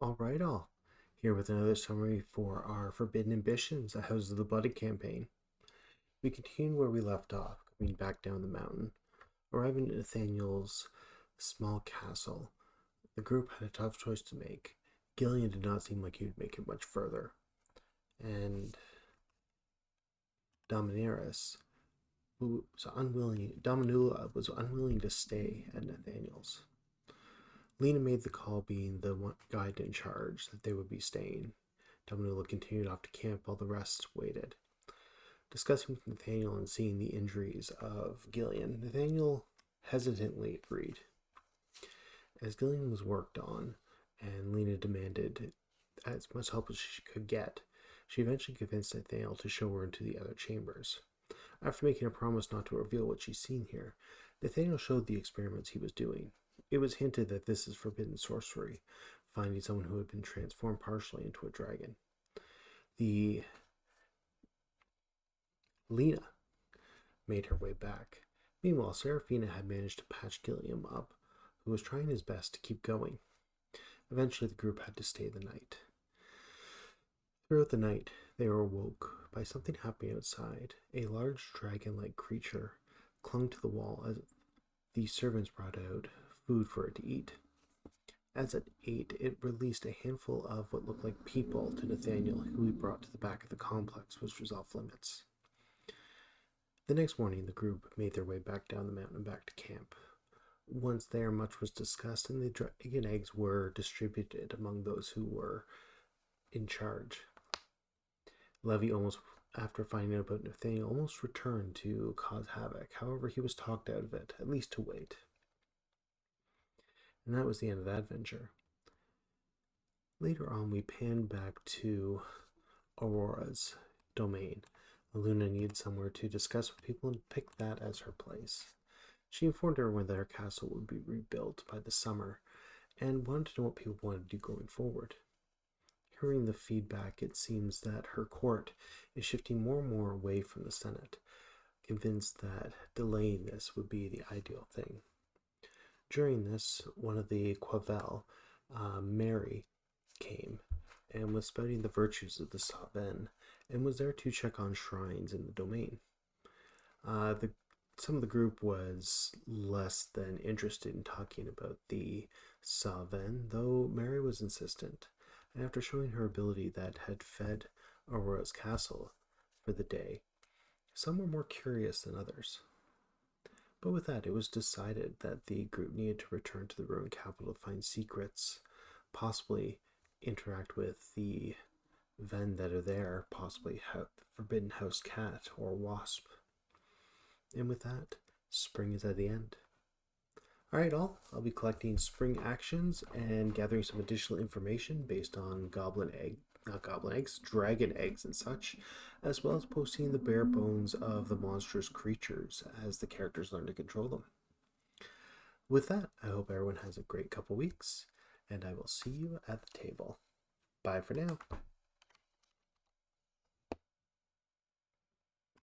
All. Here with another summary for our Forbidden Ambitions, a House of the Blooded campaign. We continue where we left off, coming back down the mountain. Arriving at Nathaniel's small castle, the group had a tough choice to make. Gillian did not seem like he would make it much further, and Dominaris Dominula was unwilling to stay at Nathaniel's. Lena made the call, being the one guide in charge, that they would be staying. Dominula continued off to camp while the rest waited. Discussing with Nathaniel and seeing the injuries of Gillian, Nathaniel hesitantly agreed. As Gillian was worked on, and Lena demanded as much help as she could get, she eventually convinced Nathaniel to show her into the other chambers. After making a promise not to reveal what she's seen here, Nathaniel showed the experiments he was doing. It was hinted that this is forbidden sorcery, finding someone who had been transformed partially into a dragon. Lena made her way back. Meanwhile, Seraphina had managed to patch Gilliam up, who was trying his best to keep going. Eventually, the group had to stay the night. Throughout the night, they were awoke by something happening outside. A large dragon-like creature clung to the wall as the servants brought out food for it to eat. As it ate, it released a handful of what looked like people to Nathaniel, who he brought to the back of the complex, which was off limits. The next morning, the group made their way back down the mountain and back to camp. Once there, much was discussed, and the dragon eggs were distributed among those who were in charge. Levy, almost after finding out about Nathaniel, almost returned to cause havoc. However, he was talked out of it, at least to wait. And that was the end of that venture. Later on, we panned back to Aurora's domain. Luna needed somewhere to discuss with people and picked that as her place. She informed everyone that her castle would be rebuilt by the summer and wanted to know what people wanted to do going forward. Hearing the feedback, it seems that her court is shifting more and more away from the Senate, convinced that delaying this would be the ideal thing. During this, one of the Quavel, Mary, came and was spouting the virtues of the Saven, and was there to check on shrines in the domain. Some of the group was less than interested in talking about the Saven, though Mary was insistent, and after showing her ability that had fed Aurora's castle for the day, some were more curious than others. But with that, it was decided that the group needed to return to the ruined capital to find secrets, possibly interact with the Ven that are there, possibly Forbidden House Cat or Wasp. And with that, spring is at the end. Alright, I'll be collecting spring actions and gathering some additional information based on dragon eggs and such, as well as posting the bare bones of the monstrous creatures as the characters learn to control them. With that, I hope everyone has a great couple weeks, and I will see you at the table. Bye for now.